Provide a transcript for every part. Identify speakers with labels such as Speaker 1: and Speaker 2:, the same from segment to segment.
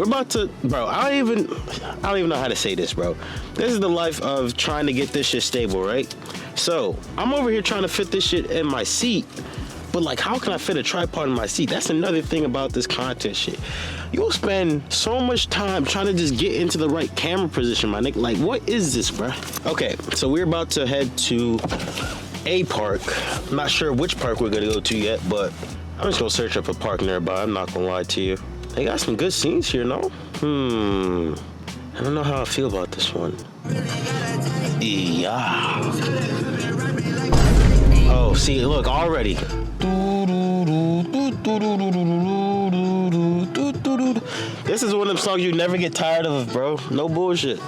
Speaker 1: we're about to, bro. I don't even know how to say this, bro. This is the life of trying to get this shit stable, right? So I'm over here trying to fit this shit in my seat, but like, how can I fit a tripod in my seat? That's another thing about this content shit. You'll spend so much time trying to just get into the right camera position, my nigga. Like, what is this, bro? Okay, so we're about to head to a park. I'm not sure which park we're gonna go to yet, but I'm just gonna search up a park nearby. I'm not gonna lie to you. They got some good scenes here, no? I don't know how I feel about this one. Yeah. Oh, see, look, already. This is one of them songs you never get tired of, bro. No bullshit.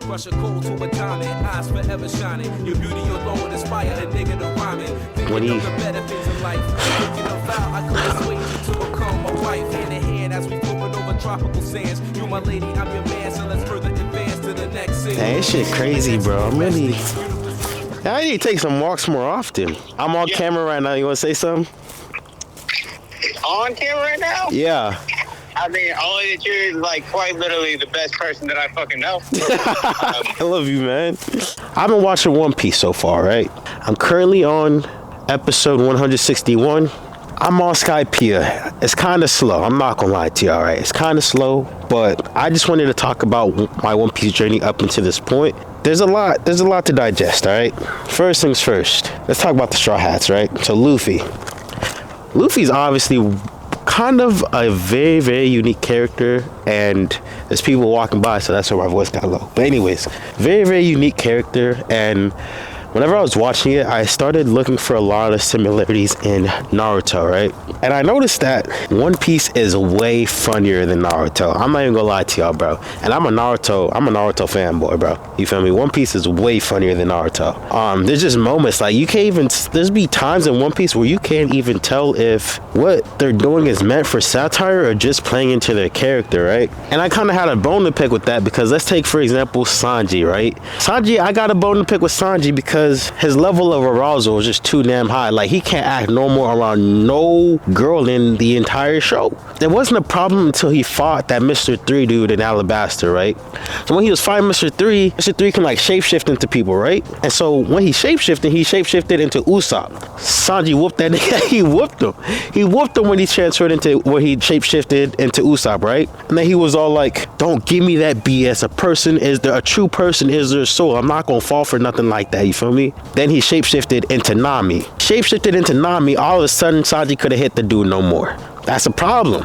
Speaker 2: Rush a cold to a diamond, eyes forever shining. Your beauty alone inspire a nigga to rhyming. Thinking of the better things in life. Thinking of how I could persuade you to become my wife. Hand in hand as we floating over tropical sands. You my lady, I'm your man, so let's further advance to the next scene.
Speaker 1: Hey, this shit crazy, bro. I need to take some walks more often. I'm on camera right now. You want to say something?
Speaker 3: On camera right now?
Speaker 1: Yeah.
Speaker 3: I mean, only that you're like quite literally the best person that I fucking know.
Speaker 1: I love you, man. I've been watching One Piece so far, right? I'm currently on episode 161. I'm on Skypiea. It's kind of slow. I'm not gonna lie to you, all right? It's kind of slow, but I just wanted to talk about my One Piece journey up until this point. There's a lot to digest, all right? First things first. Let's talk about the Straw Hats, right? So Luffy's obviously kind of a very, very unique character, and there's people walking by, so that's why my voice got low. But anyways, very, very unique character, and whenever I was watching it, I started looking for a lot of similarities in Naruto, right? And I noticed that One Piece is way funnier than Naruto. I'm not even gonna lie to y'all, bro. And I'm a Naruto fanboy, bro. You feel me? One Piece is way funnier than Naruto. There's just moments like you can't even. There's be times in One Piece where you can't even tell if what they're doing is meant for satire or just playing into their character, right? And I kind of had a bone to pick with that because let's take for example Sanji, right? Sanji, I got a bone to pick with Sanji because his level of arousal is just too damn high. Like, he can't act normal around no girl in the entire show. There wasn't a problem until he fought that Mr. 3 dude in Alabasta, right? So when he was fighting Mr. 3 can like shapeshift into people, right? And so when he shapeshifted into Usopp. Sanji whooped that nigga. He whooped him. He whooped him when he transferred into where he shapeshifted into Usopp, right? And then he was all like, don't give me that BS. A true person is their soul. I'm not gonna fall for nothing like that. You feel me? Then he shapeshifted into Nami. All of a sudden Sanji could have hit the dude no more. That's a problem.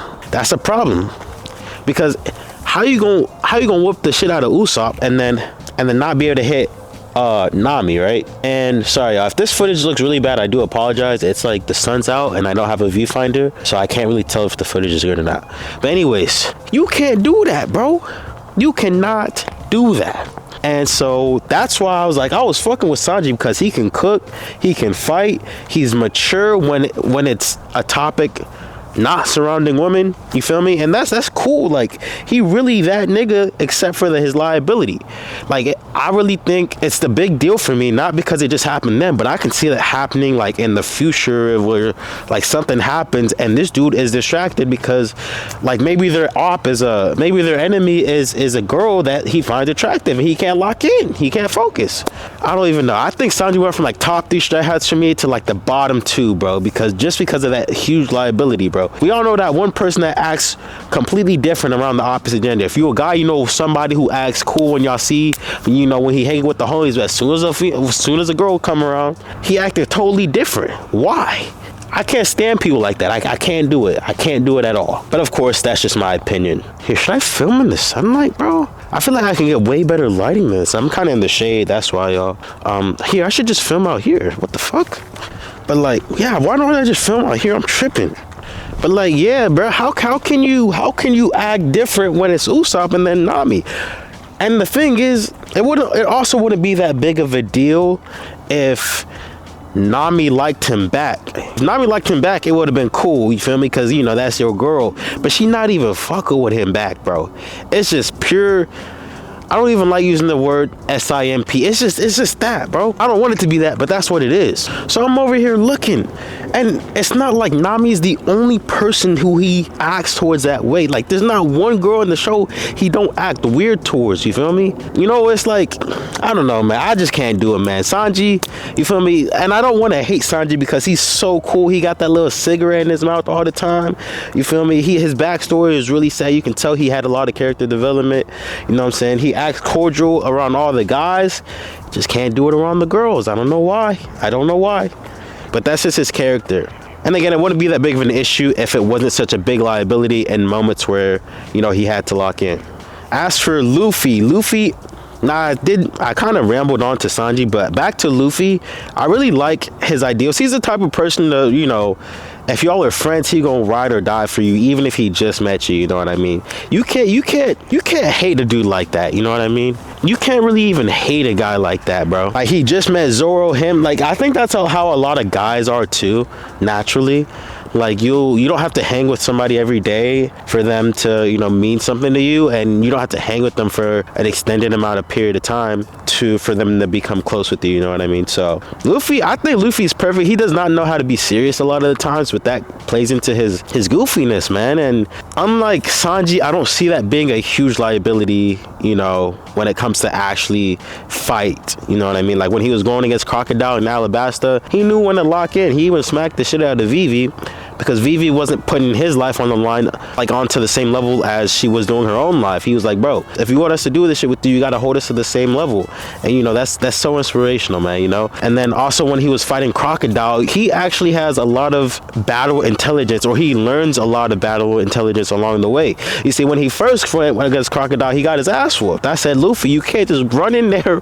Speaker 1: Because how you gonna whoop the shit out of Usopp and then not be able to hit Nami, right? And sorry y'all, if this footage looks really bad, I do apologize. It's like the sun's out and I don't have a viewfinder, so I can't really tell if the footage is good or not. But anyways, you can't do that, bro. You cannot do that. And so that's why I was fucking with Sanji because he can cook, he can fight, he's mature when it's a topic not surrounding women, you feel me? And that's cool. Like, he really that nigga except for his liability. Like, I really think it's the big deal for me, not because it just happened then, but I can see that happening like in the future where like something happens and this dude is distracted because like maybe their enemy is a girl that he finds attractive and he can't lock in, he can't focus. I don't even know. I think Sanji went from like top 3 Stray Hats for me to like the bottom 2, bro, because of that huge liability, bro. We all know that one person that acts completely different around the opposite gender. If you're a guy, you know somebody who acts cool when y'all see, you know, when he hang with the homies, but as soon as a girl come around, he acted totally different. Why? I can't stand people like that. I can't do it. I can't do it at all. But of course, that's just my opinion. Here, should I film in the sunlight, bro? I feel like I can get way better lighting than this. I'm kind of in the shade, that's why, y'all. Here, I should just film out here. What the fuck? But like, yeah, why don't I just film out here? I'm tripping. But like, yeah, bro, how can you act different when it's Usopp and then Nami? And the thing is, it also wouldn't be that big of a deal if Nami liked him back. If Nami liked him back, it would have been cool, you feel me? Because, you know, that's your girl. But she not even fucking with him back, bro. It's just pure I don't even like using the word SIMP. It's just that, bro. I don't want it to be that, but that's what it is. So I'm over here looking, and it's not like Nami is the only person who he acts towards that way. Like, there's not one girl in the show he don't act weird towards, you feel me? You know, it's like, I don't know, man. I just can't do it, man. Sanji, you feel me? And I don't want to hate Sanji because he's so cool. He got that little cigarette in his mouth all the time. You feel me? His backstory is really sad. You can tell he had a lot of character development. You know what I'm saying? He acts cordial around all the guys. Just can't do it around the girls. I don't know why. But that's just his character. And again, it wouldn't be that big of an issue if it wasn't such a big liability in moments where, you know, he had to lock in. As for Luffy, I kind of rambled on to Sanji, but back to Luffy, I really like his ideals. He's the type of person to, you know, if y'all are friends, he gonna ride or die for you, even if he just met you. You know what I mean? You can't hate a dude like that. You know what I mean? You can't really even hate a guy like that, bro. Like, he just met Zoro. Like, I think that's how a lot of guys are too, naturally. Like, you don't have to hang with somebody every day for them to, you know, mean something to you, and you don't have to hang with them for an extended amount of period of time for them to become close with you. You know what I mean? So Luffy, I think Luffy's perfect. He does not know how to be serious a lot of the times, but that plays into his goofiness, man. And unlike Sanji, I don't see that being a huge liability, you know, when it comes to actually fight. You know what I mean? Like, when he was going against Crocodile in Alabasta, he knew when to lock in. He even smacked the shit out of Vivi, because Vivi wasn't putting his life on the line, like, onto the same level as she was doing her own life. He was like, bro, if you want us to do this shit with you, you gotta hold us to the same level. And, you know, that's so inspirational, man, you know? And then also, when he was fighting Crocodile, he actually has a lot of battle intelligence, or he learns a lot of battle intelligence along the way. You see, when he first went against Crocodile, he got his ass whooped. I said, Luffy, you can't just run in there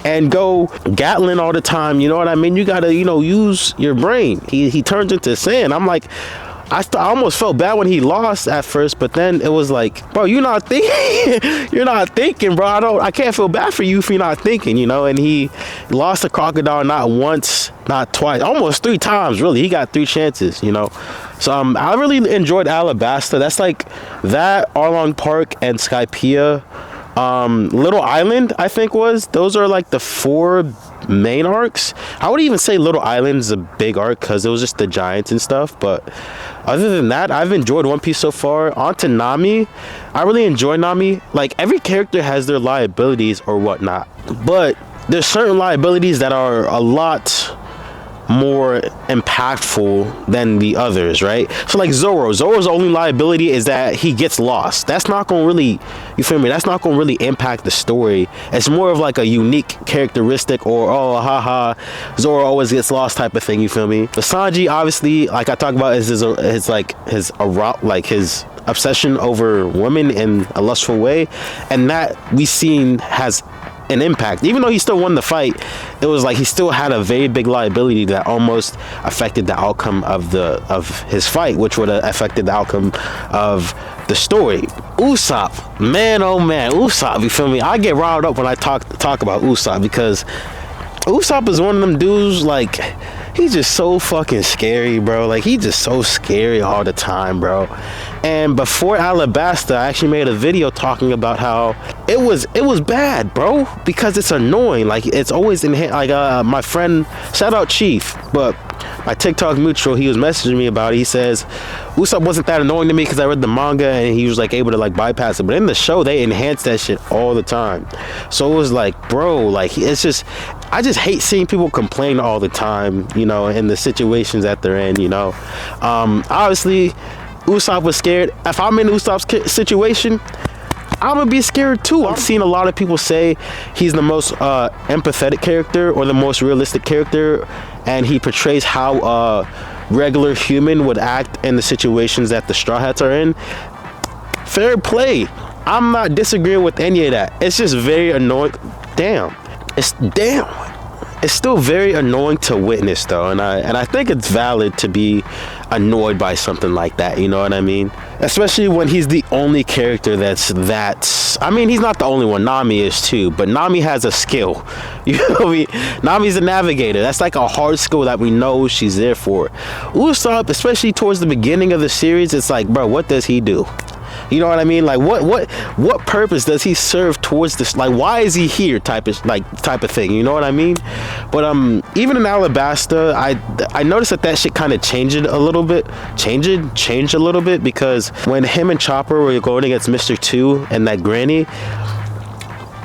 Speaker 1: and go Gatling all the time. You know what I mean? You gotta, you know, use your brain. He turns into sand. I'm like, I almost felt bad when he lost at first, but then it was like, bro, you're not thinking, bro. I can't feel bad for you if you're not thinking, you know. And he lost to Crocodile not once, not twice, almost 3 times, really. He got 3 chances, you know. So I really enjoyed Alabasta. That's like that, Arlong Park, and Skypiea. Little Island, I think those are like the 4 main arcs. I would even say Little Island's a big arc because it was just the giants and stuff, but other than that, I've enjoyed One Piece so far. On to Nami. I really enjoy Nami. Like, every character has their liabilities or whatnot, but there's certain liabilities that are a lot more impactful than the others, right? So like Zoro's only liability is that he gets lost. That's not gonna really, you feel me, that's not gonna really impact the story. It's more of like a unique characteristic, or oh haha, Zoro always gets lost type of thing, you feel me? But Sanji, obviously, like I talked about, is his obsession over women in a lustful way, and that we seen has an impact. Even though he still won the fight, it was like he still had a very big liability that almost affected the outcome of his fight, which would have affected the outcome of the story. Usopp, man, oh man, Usopp, you feel me? I get riled up when I talk about Usopp, because Usopp is one of them dudes, like, he's just so fucking scary, bro. Like, he's just so scary all the time, bro. And before Alabasta, I actually made a video talking about how it was bad, bro, because it's annoying. Like, it's always in like my friend, shout out Chief, but my TikTok mutual, he was messaging me about it. He says Usopp wasn't that annoying to me because I read the manga and he was like able to like bypass it, but in the show they enhance that shit all the time. So it was like, bro, like, it's just, I just hate seeing people complain all the time, you know, in the situations that they're in, you know. Obviously Usopp was scared. If I'm in Usopp's situation, I'm gonna be scared too. I've seen a lot of people say he's the most empathetic character, or the most realistic character, and he portrays how a regular human would act in the situations that the Straw Hats are in. Fair play. I'm not disagreeing with any of that. It's just very annoying. It's still very annoying to witness, though, and I think it's valid to be annoyed by something like that, you know what I mean? Especially when he's the only character that's I mean, he's not the only one. Nami is too, but Nami has a skill. You know what I mean? Nami's a navigator. That's like a hard skill that we know she's there for. Usopp, especially towards the beginning of the series, it's like, bro, what does he do? You know what I mean? Like what purpose does he serve towards this? Like, why is he here? Type of thing. You know what I mean? But even in Alabasta, I noticed that shit kind of changed a little bit. Changed a little bit, because when him and Chopper were going against Mr. 2 and that granny,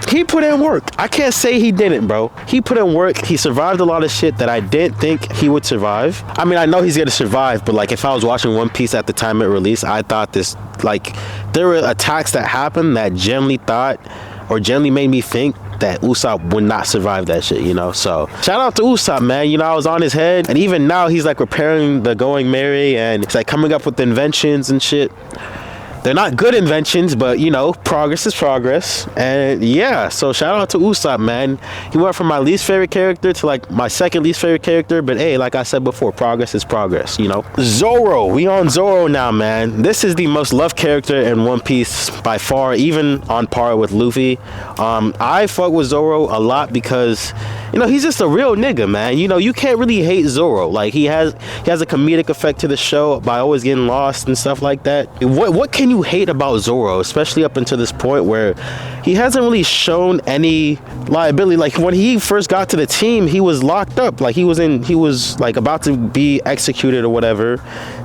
Speaker 1: he put in work. I can't say he didn't, bro. He put in work. He survived a lot of shit that I didn't think he would survive. I mean, I know he's gonna survive, but like, if I was watching One Piece at the time it released, I thought there were attacks that happened that generally made me think that Usopp would not survive that shit, you know? So shout out to Usopp, man. You know, I was on his head, and even now he's like repairing the Going Merry, and it's like coming up with inventions and shit. They're not good inventions, but you know, progress is progress. And yeah, so shout out to Usopp, man. He went from my least favorite character to like my second least favorite character, but hey, like I said before, progress is progress, you know? Zoro, we on Zoro now, man. This is the most loved character in One Piece by far, even on par with Luffy. I fuck with Zoro a lot because, you know, he's just a real nigga, man. You know, you can't really hate Zoro. Like, he has a comedic effect to the show by always getting lost and stuff like that. What can you hate about Zoro, especially up until this point where he hasn't really shown any liability? Like, when he first got to the team, he was locked up. Like, he was like about to be executed or whatever,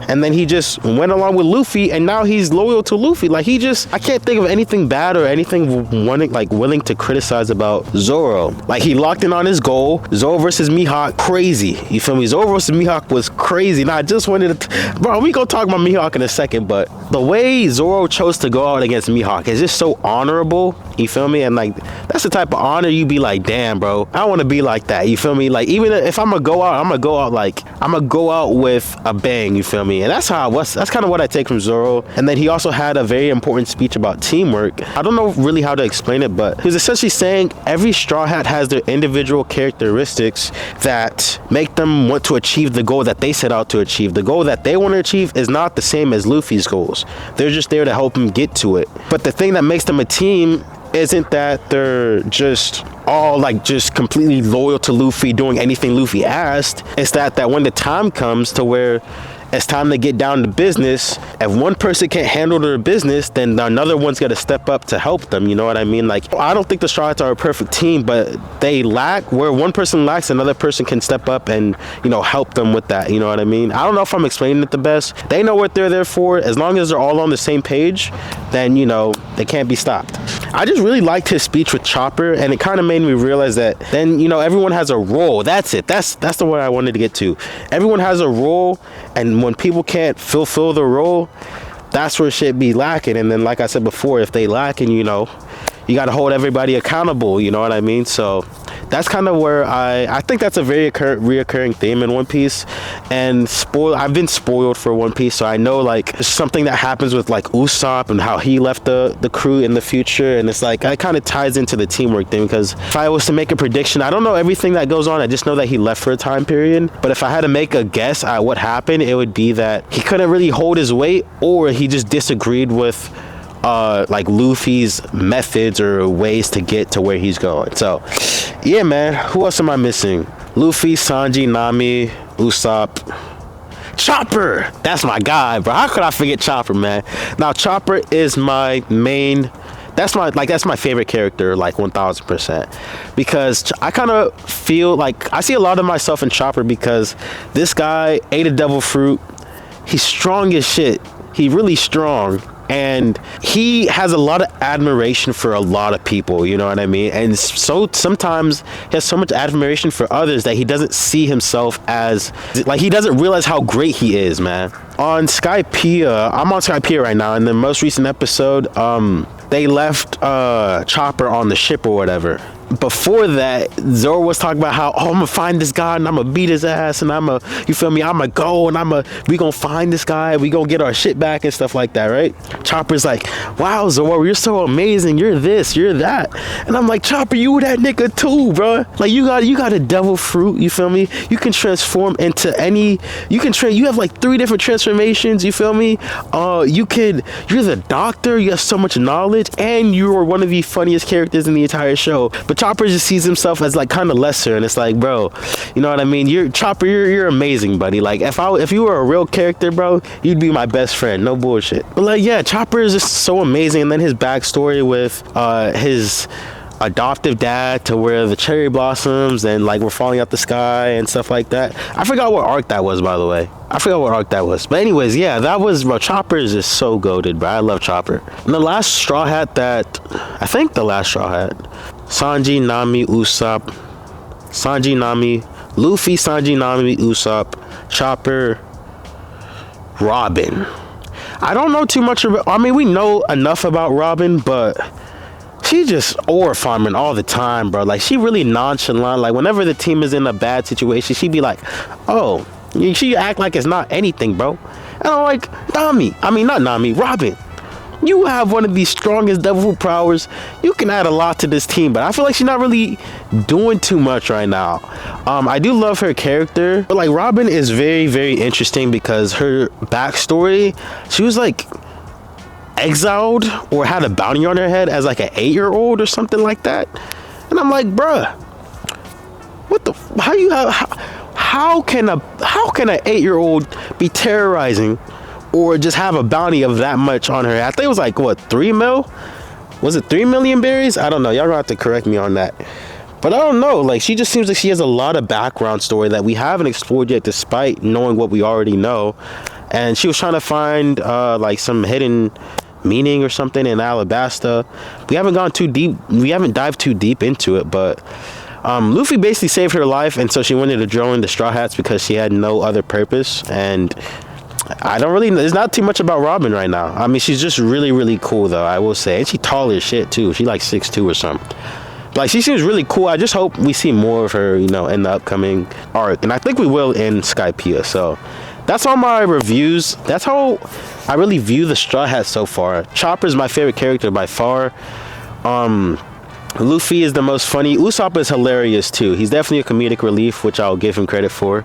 Speaker 1: and then he just went along with Luffy, and now he's loyal to Luffy. Like, I can't think of anything bad or anything willing to criticize about Zoro. Like, he locked in on his goal. Zoro versus Mihawk, crazy. You feel me? Zoro versus Mihawk was crazy. Now, I just wanted to, bro, we gonna talk about Mihawk in a second, but the way Zoro chose to go out against Mihawk is just so honorable. You feel me? And like, that's the type of honor you be like, damn, bro, I want to be like that. You feel me? Like, even if I'm gonna go out, I'm gonna go out with a bang. You feel me? And that's kind of what I take from Zoro. And then he also had a very important speech about teamwork. I don't know really how to explain it, but he was essentially saying every Straw Hat has their individual characteristics that make them want to achieve the goal that they set out to achieve. The goal that they want to achieve is not the same as Luffy's goals. They're just there to help him get to it. But the thing that makes them a team isn't that they're just all like just completely loyal to Luffy, doing anything Luffy asked. It's that when the time comes to where it's time to get down to business, if one person can't handle their business, then another one's got to step up to help them. You know what I mean? Like, I don't think the Straw Hats are a perfect team, but they lack, where one person lacks, another person can step up and, you know, help them with that. You know what I mean? I don't know if I'm explaining it the best. They know what they're there for. As long as they're all on the same page, then, you know, they can't be stopped. I just really liked his speech with Chopper, and it kind of made me realize that then, you know, everyone has a role. That's it. That's the word I wanted to get to. Everyone has a role, and when people can't fulfill the role, that's where shit be lacking. And then, like I said before, if they lacking, you know, you got to hold everybody accountable. You know what I mean? So that's kind of where I think that's a very reoccurring theme in One Piece. And I've been spoiled for One Piece, so I know like something that happens with like Usopp and how he left the crew in the future, and it's like it kind of ties into the teamwork thing. Because if I was to make a prediction, I don't know everything that goes on. I just know that he left for a time period. But if I had to make a guess at what happened, it would be that he couldn't really hold his weight, or he just disagreed with like Luffy's methods or ways to get to where he's going. So yeah, man, who else am I missing? Luffy, Sanji, Nami, Usopp, Chopper. That's my guy, bro. How could I forget Chopper, man? Now Chopper is my main, that's my favorite character, like 1000%, because I kind of feel like I see a lot of myself in Chopper, because this guy ate a devil fruit. He's strong as shit. He really strong. And he has a lot of admiration for a lot of people, you know what I mean? And so sometimes he has so much admiration for others that he doesn't see himself as, like, he doesn't realize how great he is, man. On Skypiea, I'm on Skypiea right now. In the most recent episode, they left Chopper on the ship or whatever. Before that, Zoro was talking about how, oh, I'm gonna find this guy and I'm gonna beat his ass, and you feel me, I'm gonna go and we gonna find this guy, we gonna get our shit back and stuff like that, right? Chopper's like, wow, Zoro, you're so amazing, you're this, you're that. And I'm like, Chopper, you that nigga too, bro. Like, you got a devil fruit, you feel me? You can transform into you have like 3 different transformations, you feel me? You're the doctor, you have so much knowledge, and you're one of the funniest characters in the entire show. But Chopper just sees himself as like kind of lesser, and it's like, bro, you know what I mean? You're amazing, buddy. Like if you were a real character, bro, you'd be my best friend. No bullshit. But like, yeah, Chopper is just so amazing. And then his backstory with his adoptive dad to where the cherry blossoms and like we're falling out the sky and stuff like that. I forgot what arc that was, by the way. But anyways, yeah, that was, bro. Chopper is just so goated, bro. I love Chopper. And the last Straw Hat Sanji, Nami, Usopp, Luffy, Sanji, Nami, Usopp, Chopper, Robin. I don't know too much about, I mean, we know enough about Robin, but she just ore farming all the time, bro. Like, she really nonchalant. Like, whenever the team is in a bad situation, she'd be like, oh, she act like it's not anything, bro. And I'm like, Robin, you have one of the strongest devil fruit powers. You can add a lot to this team, but I feel like she's not really doing too much right now. I do love her character, but like Robin is very, very interesting because her backstory, she was like exiled or had a bounty on her head as like an 8-year-old or something like that. And I'm like, bruh, what the, how can an 8-year-old be terrorizing or just have a bounty of that much on her? I think it was like, what, 3 mil? Was it 3 million berries? I don't know. Y'all gonna have to correct me on that. But I don't know. Like, she just seems like she has a lot of background story that we haven't explored yet, despite knowing what we already know. And she was trying to find like some hidden meaning or something in Alabasta. We haven't gone too deep. We haven't dived too deep into it, but Luffy basically saved her life, and so she wanted to join the Straw Hats because she had no other purpose. And I don't really, there's not too much about Robin right now. I mean, she's just really, really cool though, I will say. And she tall as shit too. She like 6'2" or something. Like, she seems really cool. I just hope we see more of her, you know, in the upcoming arc. And I think we will in Skypiea. So that's all my reviews. That's how I really view the Straw Hats so far. Chopper's my favorite character by far. Luffy is the most funny. Usopp is hilarious too. He's definitely a comedic relief, which I'll give him credit for.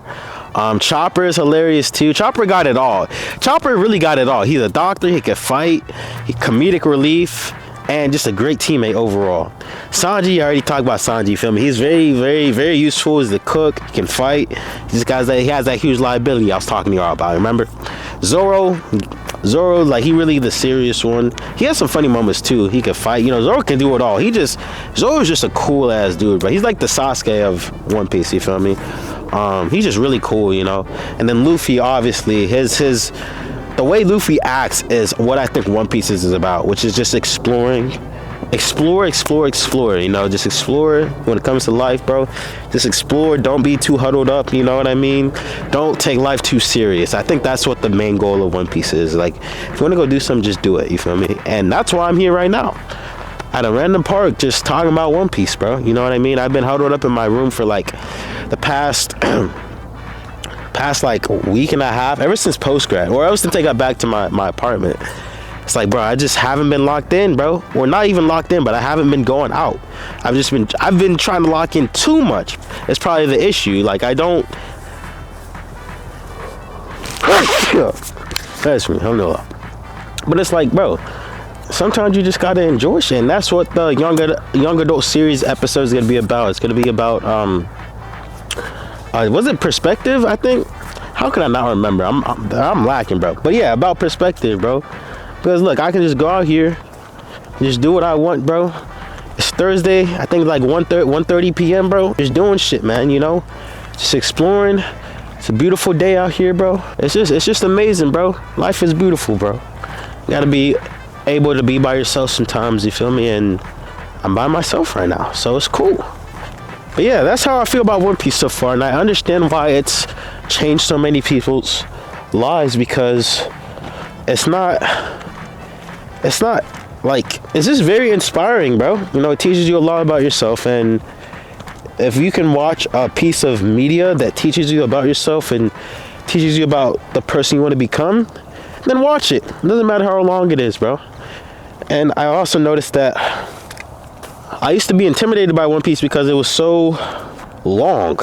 Speaker 1: Chopper is hilarious too. Chopper got it all. Chopper really got it all. He's a doctor. He can fight. He comedic relief. And just a great teammate overall. Sanji, I already talked about Sanji, you feel me? He's very, very, very useful. He's a cook. He can fight. He has that huge liability I was talking to y'all about, remember? Zoro, like, he really the serious one. He has some funny moments too. He can fight. You know, Zoro can do it all. Zoro's just a cool ass dude, but he's like the Sasuke of One Piece, you feel me? He's just really cool, you know? And then Luffy, obviously, the way Luffy acts is what I think One Piece is about, which is just exploring. Explore, you know, just explore when it comes to life, bro. Just explore, don't be too huddled up, you know what I mean? Don't take life too serious. I think that's what the main goal of One Piece is. Like, if you want to go do something, just do it, you feel me? And that's why I'm here right now, at a random park, just talking about One Piece, bro. You know what I mean? I've been huddled up in my room for like the past like a week and a half, ever since post-grad, or ever since I got back to my apartment. It's like, bro, I just haven't been locked in, bro. Or not even locked in, but I haven't been going out. I've been trying to lock in too much. It's probably the issue. Like, I don't. That's me. I don't know. But it's like, bro, sometimes you just gotta enjoy shit, and that's what the young adult series episode is gonna be about. It's gonna be about was it perspective? I think. How can I not remember? I'm lacking, bro. But yeah, about perspective, bro. Because look, I can just go out here, just do what I want, bro. It's Thursday. I think like 1:30 p.m., bro. Just doing shit, man. You know, just exploring. It's a beautiful day out here, bro. It's just amazing, bro. Life is beautiful, bro. You gotta be able to be by yourself sometimes. You feel me? And I'm by myself right now, so it's cool. But yeah, that's how I feel about One Piece so far, and I understand why it's changed so many people's lives, because it's not like, it's just very inspiring, bro. You know, it teaches you a lot about yourself, and if you can watch a piece of media that teaches you about yourself and teaches you about the person you want to become, then watch it. It doesn't matter how long it is, bro. And I also noticed that I used to be intimidated by One Piece because it was so long.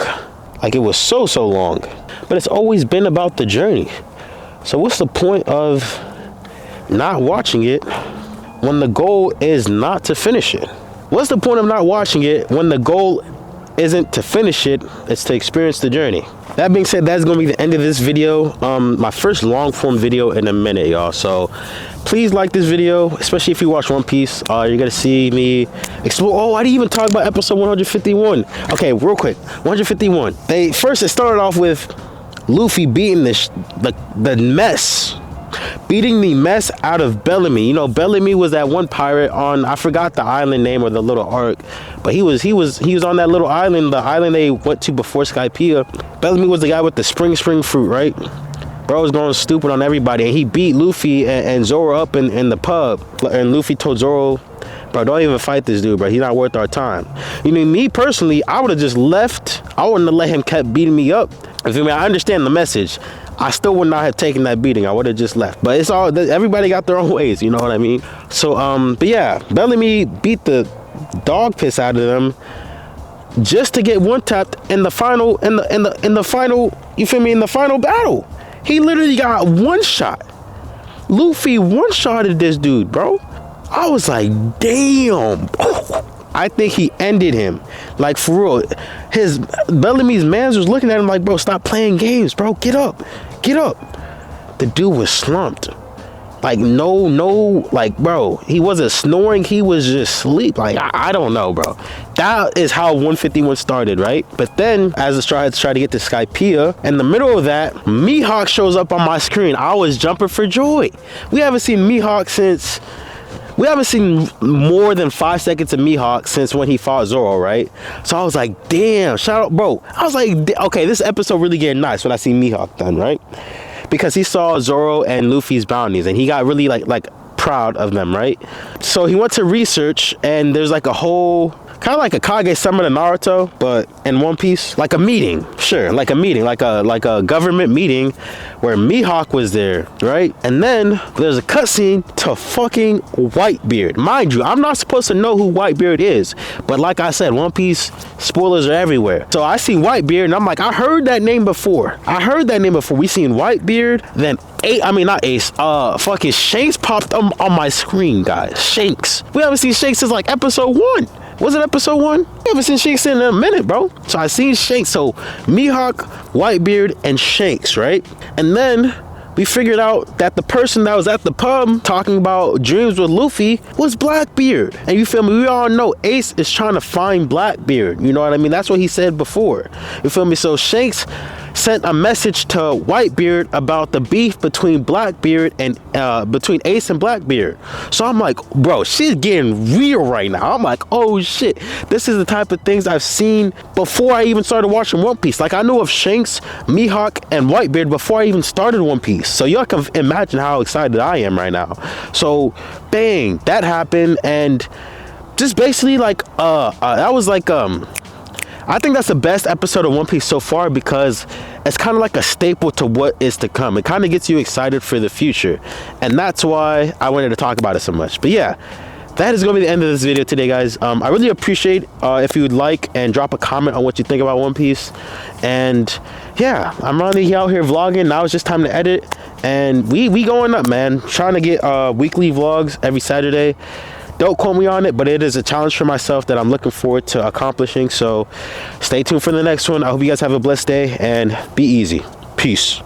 Speaker 1: Like, it was so long. But it's always been about the journey. So what's the point of not watching it when the goal is not to finish it? what's the point of not watching it when the goal isn't to finish it, it's to experience the journey? That being said, that's gonna be the end of this video. My first long form video in a minute, y'all. So please like this video, especially if you watch One Piece. You're gonna see me explore. Oh, I didn't even talk about episode 151. Okay, real quick, 151. It started off with Luffy beating the mess. Beating the mess out of Bellamy. You know, Bellamy was that one pirate on, I forgot the island name or the little arc, but he was on that little island, the island they went to before Skypiea. Bellamy was the guy with the spring fruit, right? Bro was going stupid on everybody, and he beat Luffy and Zoro up in the pub. And Luffy told Zoro, bro, don't even fight this dude, bro. He's not worth our time. You know, me personally, I would have just left. I wouldn't have let him kept beating me up. I mean, I understand the message. I still would not have taken that beating. I would have just left. But it's all, everybody got their own ways, you know what I mean? So, but yeah, Bellamy beat the dog piss out of them just to get one tapped in the final, in the final, you feel me, in the final battle. He literally got one shot. Luffy one-shotted this dude, bro. I was like, damn. I think he ended him. Like, for real. Bellamy's mans was looking at him like, bro, stop playing games, bro. Get up. Get up. The dude was slumped. Like, no, like, bro, he wasn't snoring. He was just asleep. Like, I don't know, bro. That is how 151 started, right? But then, as the Straw Hats tried to get to Skypiea, in the middle of that, Mihawk shows up on my screen. I was jumping for joy. We haven't seen Mihawk since... We haven't seen more than 5 seconds of Mihawk since when he fought Zoro, right? So I was like, damn, shout out, bro. I was like, okay, this episode really getting nice when I see Mihawk done, right? Because he saw Zoro and Luffy's bounties, and he got really like proud of them, right? So he went to research, and there's like a whole... kind of like a Kage Summon in Naruto, but in One Piece, like a meeting, sure, like a meeting, like a government meeting where Mihawk was there, right? And then there's a cutscene to fucking Whitebeard. Mind you, I'm not supposed to know who Whitebeard is, but like I said, One Piece spoilers are everywhere. So I see Whitebeard, and I'm like, I heard that name before. We seen Whitebeard, then fucking Shanks popped on my screen, guys. Shanks. We haven't seen Shanks since like episode 1. Was it episode 1? We haven't seen Shanks in a minute, bro. So I seen Shanks. So Mihawk, Whitebeard, and Shanks, right? And then we figured out that the person that was at the pub talking about dreams with Luffy was Blackbeard. And you feel me? We all know Ace is trying to find Blackbeard. You know what I mean? That's what he said before. You feel me? So Shanks sent a message to Whitebeard about the beef between Blackbeard and between Ace and Blackbeard. So I'm like, bro, she's getting real right now. I'm like, oh shit, this is the type of things I've seen before I even started watching One Piece. Like, I knew of Shanks, Mihawk, and Whitebeard before I even started One Piece. So y'all can imagine how excited I am right now. So bang, that happened, and just basically like that was like I think that's the best episode of One Piece so far, because it's kind of like a staple to what is to come. It kind of gets you excited for the future, and that's why I wanted to talk about it so much. But yeah, that is going to be the end of this video today, guys. I really appreciate if you would like and drop a comment on what you think about One Piece. And yeah, I'm running out here vlogging. Now it's just time to edit, and we going up, man. Trying to get weekly vlogs every Saturday. Don't quote me on it, but it is a challenge for myself that I'm looking forward to accomplishing. So stay tuned for the next one. I hope you guys have a blessed day, and be easy. Peace.